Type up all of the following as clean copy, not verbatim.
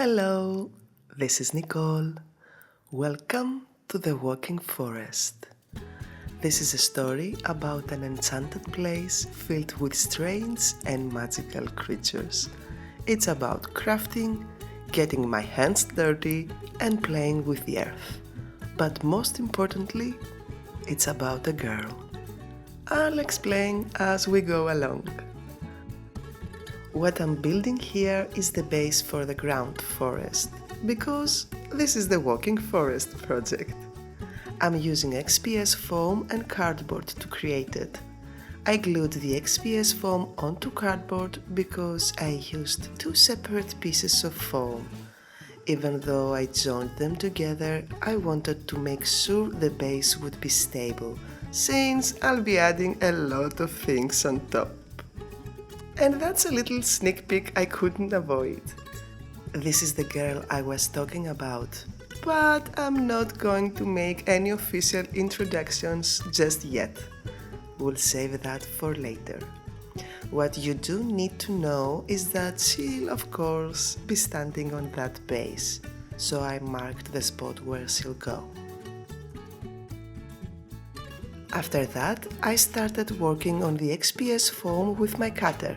Hello, this is Nicole. Welcome to the Walking Forest. This is a story about an enchanted place filled with strange and magical creatures. It's about crafting, getting my hands dirty, and playing with the earth. But most importantly, it's about a girl. I'll explain as we go along. What I'm building here is the base for the ground forest, because this is the Walking Forest project. I'm using XPS foam and cardboard to create it. I glued the XPS foam onto cardboard because I used two separate pieces of foam. Even though I joined them together, I wanted to make sure the base would be stable, since I'll be adding a lot of things on top. And that's a little sneak peek I couldn't avoid. This is the girl I was talking about, but I'm not going to make any official introductions just yet. We'll save that for later. What you do need to know is that she'll of course be standing on that base, so I marked the spot where she'll go. After that, I started working on the XPS foam with my cutter.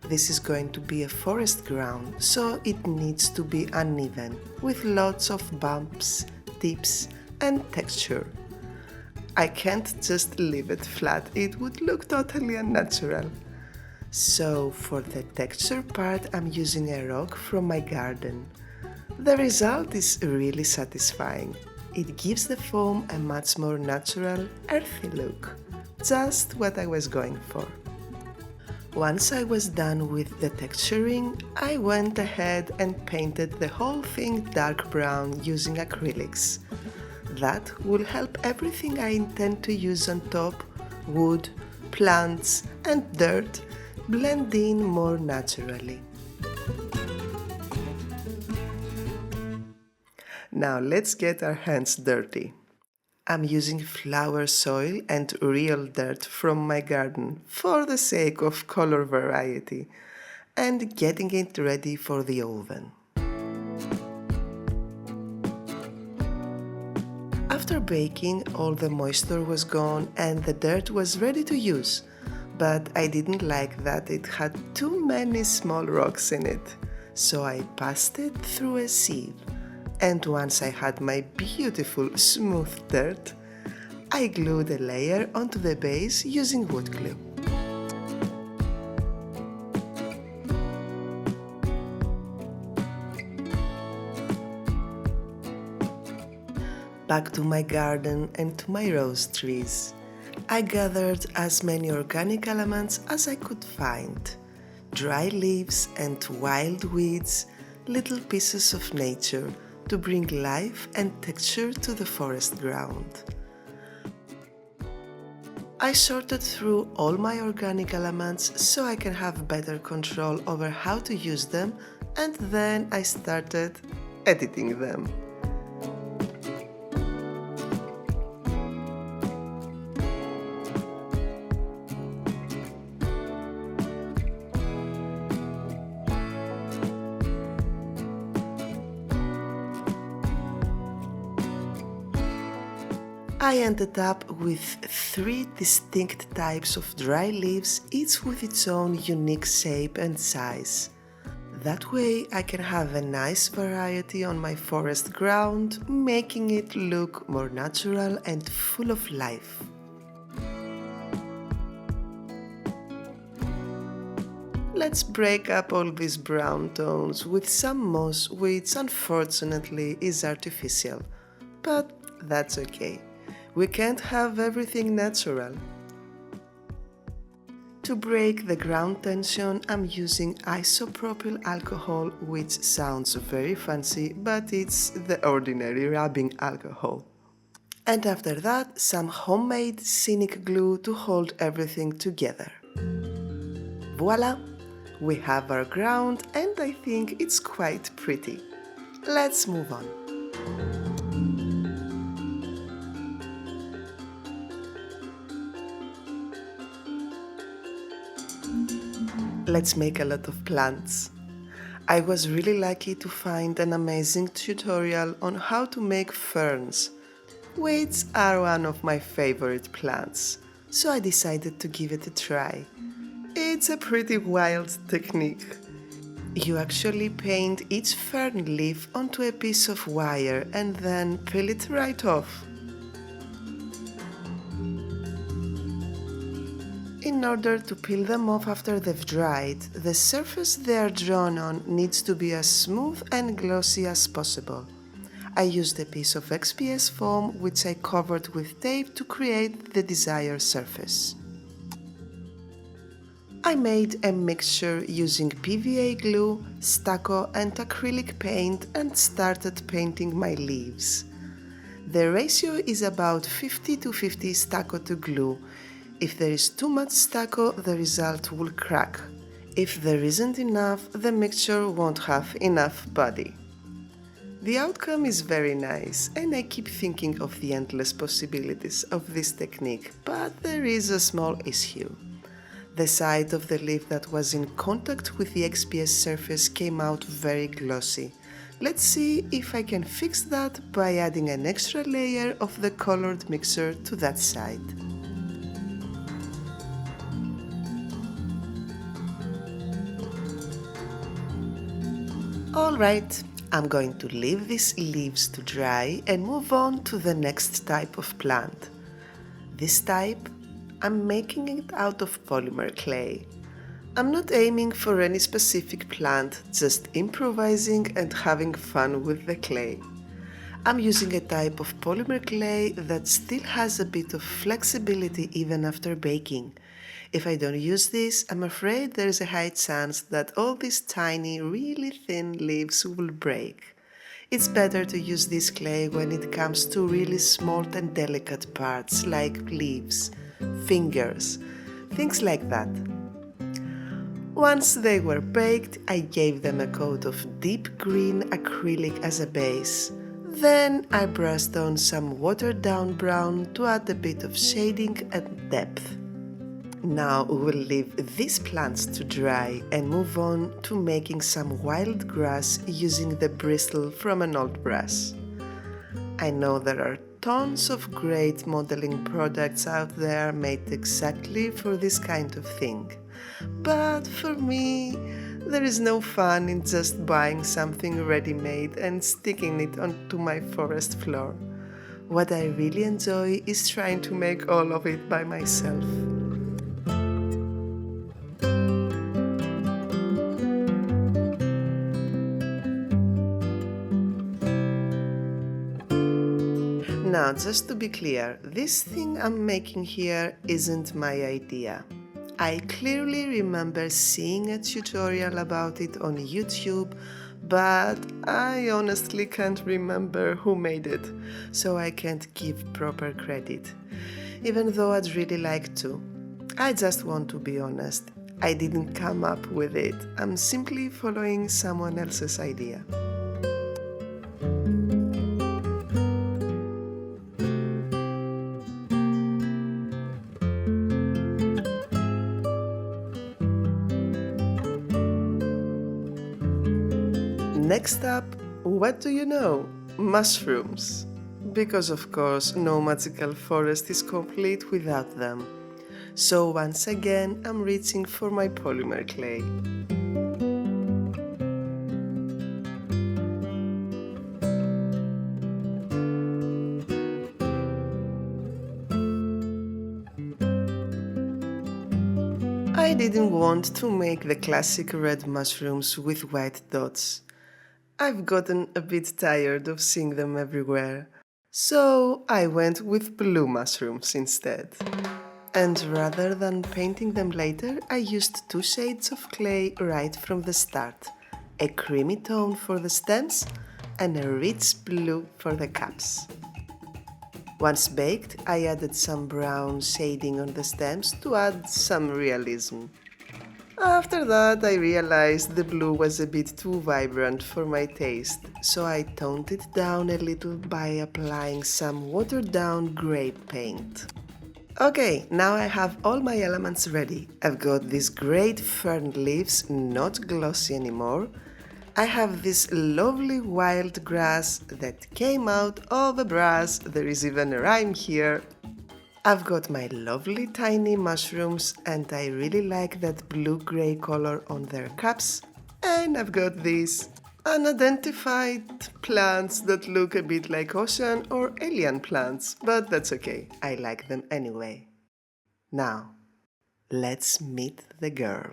This is going to be a forest ground, so it needs to be uneven, with lots of bumps, tips, and texture. I can't just leave it flat, it would look totally unnatural. So for the texture part, I'm using a rock from my garden. The result is really satisfying. It gives the foam a much more natural, earthy look. Just what I was going for. Once I was done with the texturing, I went ahead and painted the whole thing dark brown using acrylics. That will help everything I intend to use on top, wood, plants and dirt, blend in more naturally. Now let's get our hands dirty. I'm using flower soil and real dirt from my garden for the sake of color variety and getting it ready for the oven. After baking, all the moisture was gone and the dirt was ready to use, but I didn't like that it had too many small rocks in it, so I passed it through a sieve. And once I had my beautiful smooth dirt, I glued a layer onto the base using wood glue. Back to my garden and to my rose trees. I gathered as many organic elements as I could find. Dry leaves and wild weeds, little pieces of nature, to bring life and texture to the forest ground. I sorted through all my organic elements so I can have better control over how to use them, and then I started editing them. I ended up with 3 distinct types of dry leaves, each with its own unique shape and size. That way I can have a nice variety on my forest ground, making it look more natural and full of life. Let's break up all these brown tones with some moss, which unfortunately is artificial, but that's okay. We can't have everything natural. To break the ground tension, I'm using isopropyl alcohol, which sounds very fancy, but it's the ordinary rubbing alcohol. And after that, some homemade scenic glue to hold everything together. Voila! We have our ground and I think it's quite pretty. Let's move on. Let's make a lot of plants. I was really lucky to find an amazing tutorial on how to make ferns, which are one of my favorite plants, so I decided to give it a try. It's a pretty wild technique. You actually paint each fern leaf onto a piece of wire and then peel it right off. In order to peel them off after they've dried, the surface they are drawn on needs to be as smooth and glossy as possible. I used a piece of XPS foam which I covered with tape to create the desired surface. I made a mixture using PVA glue, stucco and acrylic paint and started painting my leaves. The ratio is about 50 to 50 stucco to glue. If there is too much stucco, the result will crack. If there isn't enough, the mixture won't have enough body. The outcome is very nice, and I keep thinking of the endless possibilities of this technique, but there is a small issue. The side of the leaf that was in contact with the XPS surface came out very glossy. Let's see if I can fix that by adding an extra layer of the colored mixture to that side. Alright, I'm going to leave these leaves to dry and move on to the next type of plant. This type, I'm making it out of polymer clay. I'm not aiming for any specific plant, just improvising and having fun with the clay. I'm using a type of polymer clay that still has a bit of flexibility even after baking. If I don't use this, I'm afraid there is a high chance that all these tiny, really thin leaves will break. It's better to use this clay when it comes to really small and delicate parts like leaves, fingers, things like that. Once they were baked, I gave them a coat of deep green acrylic as a base. Then I brushed on some watered down brown to add a bit of shading and depth. Now we'll leave these plants to dry and move on to making some wild grass using the bristle from an old brush. I know there are tons of great modeling products out there made exactly for this kind of thing. But for me, there is no fun in just buying something ready-made and sticking it onto my forest floor. What I really enjoy is trying to make all of it by myself. Now, just to be clear, this thing I'm making here isn't my idea. I clearly remember seeing a tutorial about it on YouTube, but I honestly can't remember who made it, so I can't give proper credit, even though I'd really like to. I just want to be honest. I didn't come up with it. I'm simply following someone else's idea. Next up, what do you know? Mushrooms. Because of course, no magical forest is complete without them. So once again, I'm reaching for my polymer clay. I didn't want to make the classic red mushrooms with white dots. I've gotten a bit tired of seeing them everywhere, so I went with blue mushrooms instead. And rather than painting them later, I used 2 shades of clay right from the start, a creamy tone for the stems and a rich blue for the caps. Once baked, I added some brown shading on the stems to add some realism. After that, I realized the blue was a bit too vibrant for my taste, so I toned it down a little by applying some watered-down grape paint. Okay, now I have all my elements ready. I've got these great fern leaves, not glossy anymore. I have this lovely wild grass that came out of a brass. There is even a rhyme here. I've got my lovely tiny mushrooms and I really like that blue-gray color on their caps. And I've got these unidentified plants that look a bit like ocean or alien plants, but that's okay. I like them anyway. Now, let's meet the girl.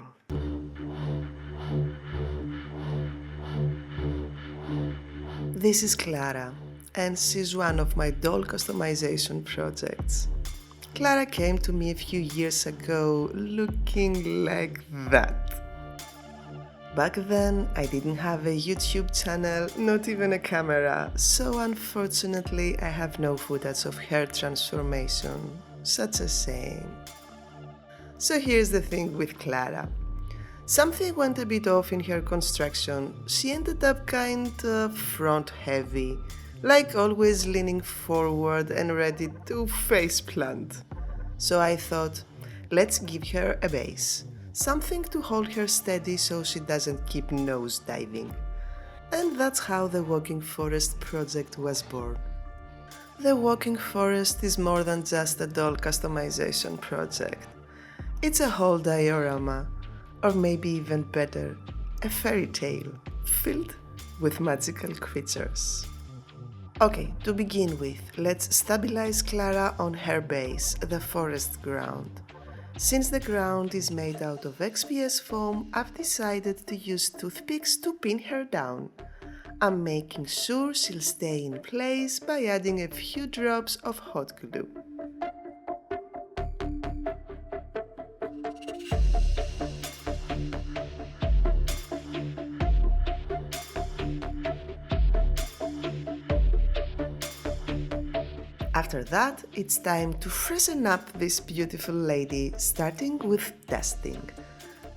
This is Clara, and she's one of my doll customization projects. Clara came to me a few years ago looking like that. Back then, I didn't have a YouTube channel, not even a camera, so unfortunately I have no footage of her transformation. Such a shame. So here's the thing with Clara. Something went a bit off in her construction. She ended up kind of front-heavy, like always leaning forward and ready to face-plant. So I thought, let's give her a base, something to hold her steady so she doesn't keep nose-diving. And that's how the Walking Forest project was born. The Walking Forest is more than just a doll customization project. It's a whole diorama, or maybe even better, a fairy tale filled with magical creatures. Okay, to begin with, let's stabilize Clara on her base, the forest ground. Since the ground is made out of XPS foam, I've decided to use toothpicks to pin her down. I'm making sure she'll stay in place by adding a few drops of hot glue. After that, it's time to freshen up this beautiful lady, starting with dusting.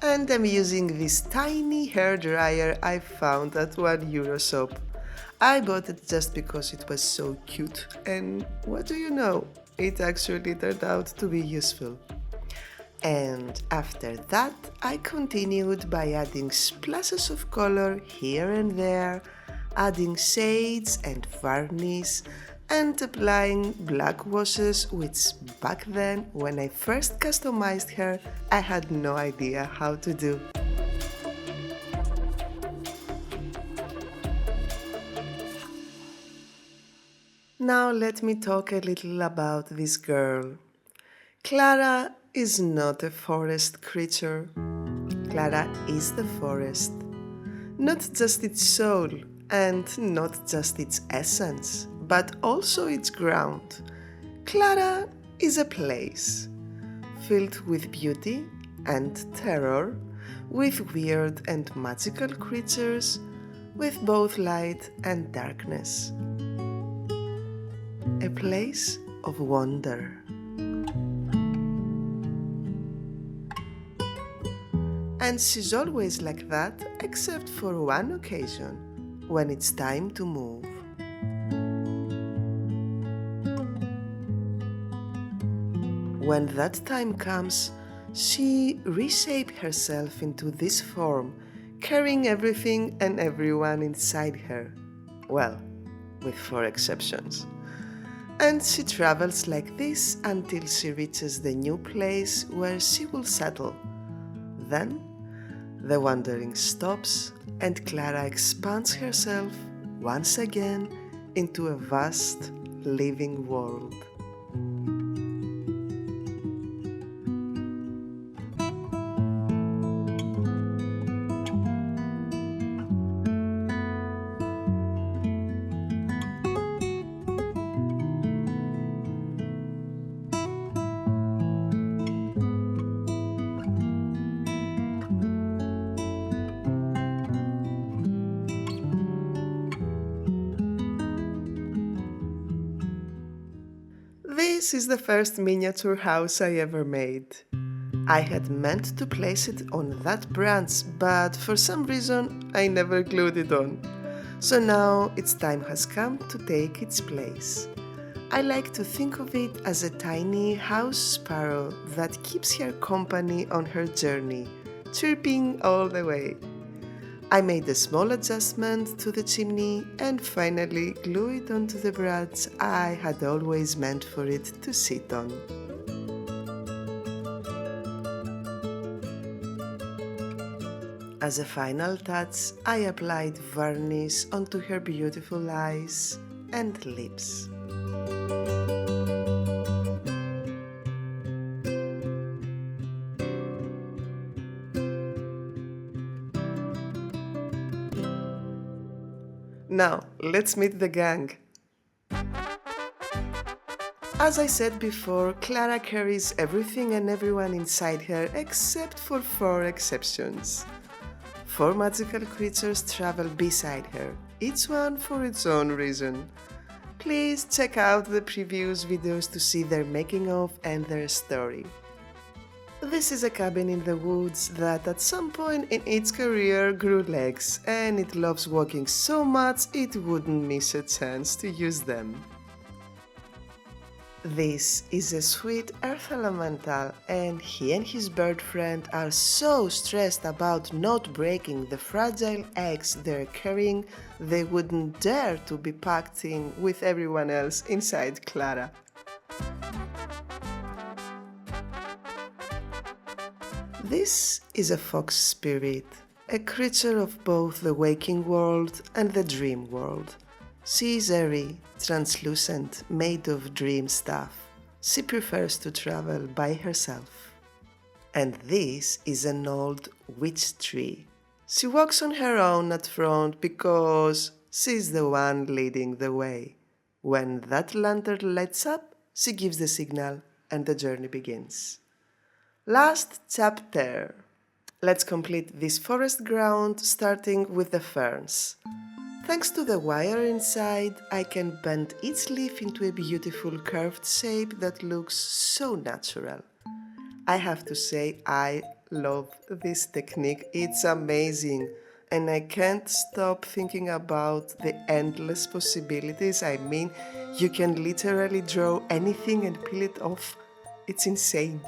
And I'm using this tiny hair dryer I found at €1 shop. I bought it just because it was so cute, and what do you know? It actually turned out to be useful. And after that, I continued by adding splashes of color here and there, adding shades and varnish, and applying black washes, which back then, when I first customized her, I had no idea how to do. Now let me talk a little about this girl. Clara is not a forest creature. Clara is the forest. Not just its soul, and not just its essence, but also its ground. Clara is a place filled with beauty and terror, with weird and magical creatures, with both light and darkness. A place of wonder. And she's always like that, except for one occasion, when it's time to move. When that time comes, she reshapes herself into this form, carrying everything and everyone inside her. Well, with 4 exceptions. And she travels like this until she reaches the new place where she will settle. Then, the wandering stops and Clara expands herself once again into a vast living world. This is the first miniature house I ever made. I had meant to place it on that branch, but for some reason I never glued it on. So now its time has come to take its place. I like to think of it as a tiny house sparrow that keeps her company on her journey, chirping all the way. I made a small adjustment to the chimney and finally glue it onto the branch I had always meant for it to sit on. As a final touch, I applied varnish onto her beautiful eyes and lips. Now, let's meet the gang. As I said before, Clara carries everything and everyone inside her except for 4 exceptions. 4 magical creatures travel beside her, each one for its own reason. Please check out the previous videos to see their making of and their story. This is a cabin in the woods that at some point in its career grew legs, and it loves walking so much it wouldn't miss a chance to use them. This is a sweet earth elemental, and he and his bird friend are so stressed about not breaking the fragile eggs they're carrying, they wouldn't dare to be packed in with everyone else inside Clara. This is a fox spirit, a creature of both the waking world and the dream world. She is airy, translucent, made of dream stuff. She prefers to travel by herself. And this is an old witch tree. She walks on her own at front because she's the one leading the way. When that lantern lights up, she gives the signal and the journey begins. Last chapter. Let's complete this forest ground starting with the ferns. Thanks to the wire inside, I can bend each leaf into a beautiful curved shape that looks so natural. I have to say I love this technique, it's amazing, and I can't stop thinking about the endless possibilities. I mean, you can literally draw anything and peel it off. It's insane.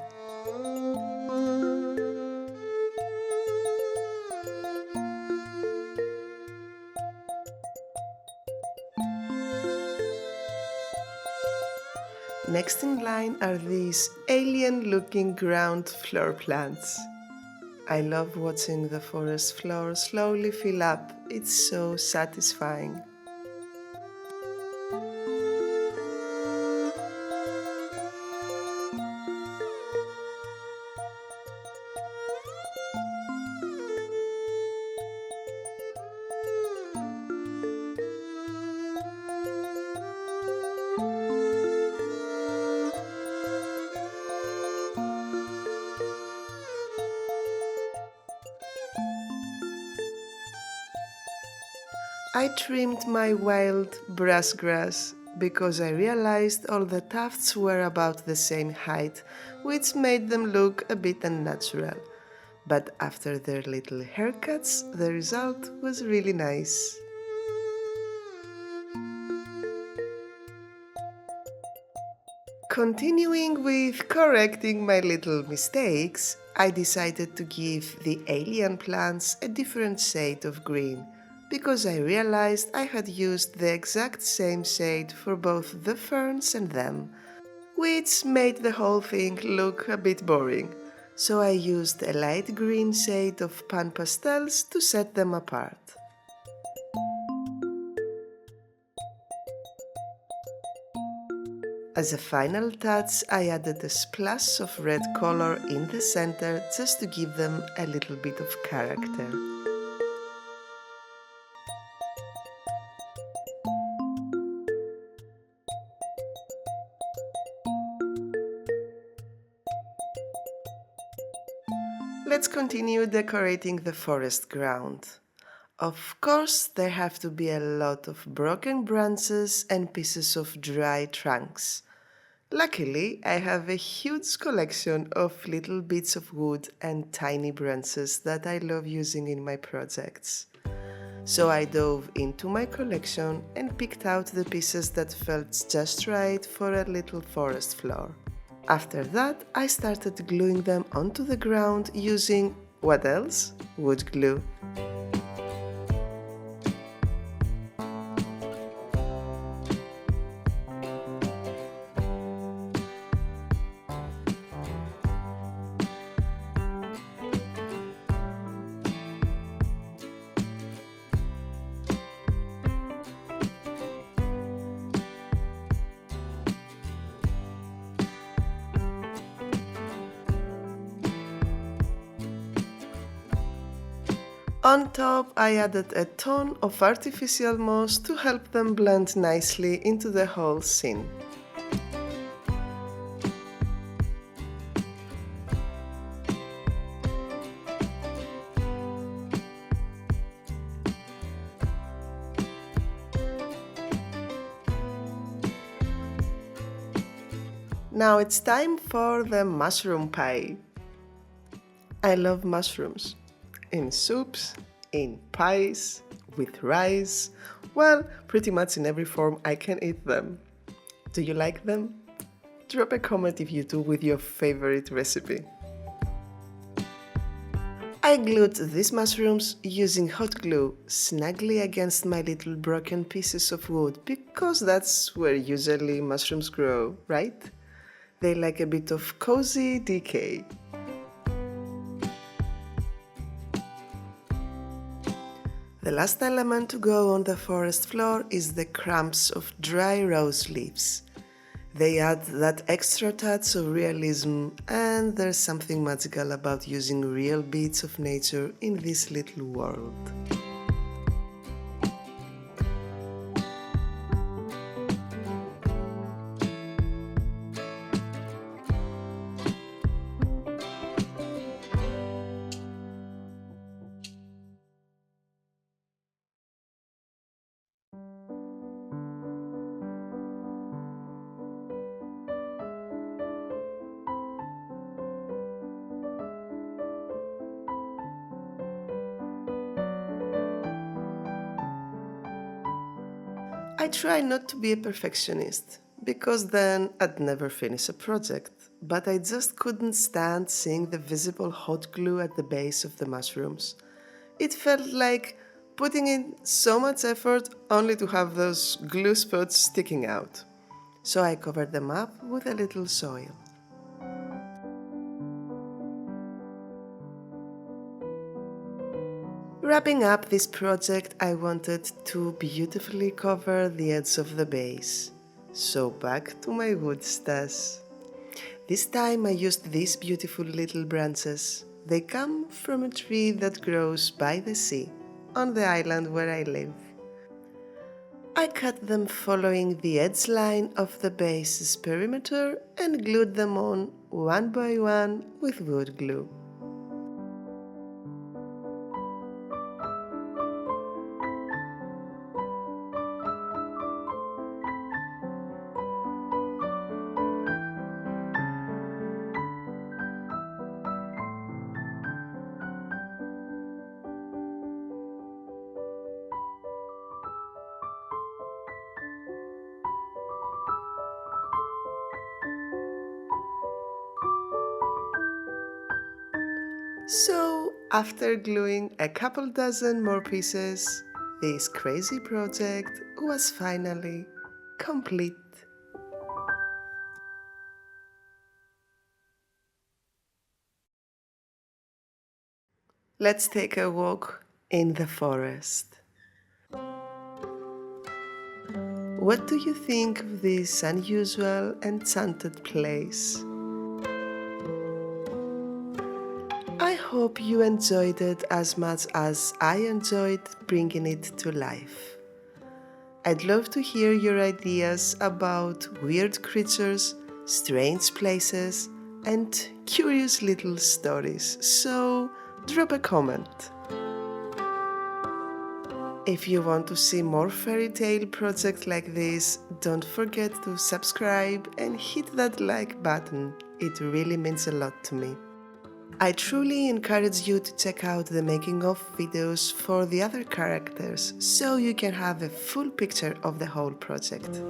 Next in line are these alien-looking ground floor plants. I love watching the forest floor slowly fill up. It's so satisfying. I trimmed my wild brass grass because I realized all the tufts were about the same height, which made them look a bit unnatural. But after their little haircuts, the result was really nice. Continuing with correcting my little mistakes, I decided to give the alien plants a different shade of green, because I realized I had used the exact same shade for both the ferns and them, which made the whole thing look a bit boring. So I used a light green shade of pan pastels to set them apart. As a final touch, I added a splash of red color in the center just to give them a little bit of character. Let's continue decorating the forest ground. Of course, there have to be a lot of broken branches and pieces of dry trunks. Luckily, I have a huge collection of little bits of wood and tiny branches that I love using in my projects. So I dove into my collection and picked out the pieces that felt just right for a little forest floor. After that, I started gluing them onto the ground using, what else? Wood glue. On top, I added a ton of artificial moss to help them blend nicely into the whole scene. Now it's time for the mushroom pie. I love mushrooms. In soups, in pies, with rice, well, pretty much in every form I can eat them. Do you like them? Drop a comment if you do with your favorite recipe. I glued these mushrooms using hot glue snugly against my little broken pieces of wood because that's where usually mushrooms grow, right? They like a bit of cozy decay. The last element to go on the forest floor is the clumps of dry rose leaves. They add that extra touch of realism, and there's something magical about using real bits of nature in this little world. I try not to be a perfectionist, because then I'd never finish a project, but I just couldn't stand seeing the visible hot glue at the base of the mushrooms. It felt like putting in so much effort only to have those glue spots sticking out. So I covered them up with a little soil. Wrapping up this project, I wanted to beautifully cover the edge of the base. So back to my wood stash. This time I used these beautiful little branches. They come from a tree that grows by the sea, on the island where I live. I cut them following the edge line of the base's perimeter and glued them on one by one with wood glue. So, after gluing a couple dozen more pieces, this crazy project was finally complete. Let's take a walk in the forest. What do you think of this unusual enchanted place? I hope you enjoyed it as much as I enjoyed bringing it to life. I'd love to hear your ideas about weird creatures, strange places, and curious little stories, so drop a comment. If you want to see more fairy tale projects like this, don't forget to subscribe and hit that like button. It really means a lot to me. I truly encourage you to check out the making of videos for the other characters so you can have a full picture of the whole project.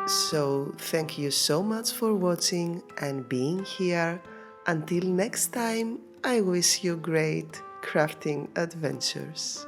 So thank you so much for watching and being here. Until next time, I wish you great crafting adventures.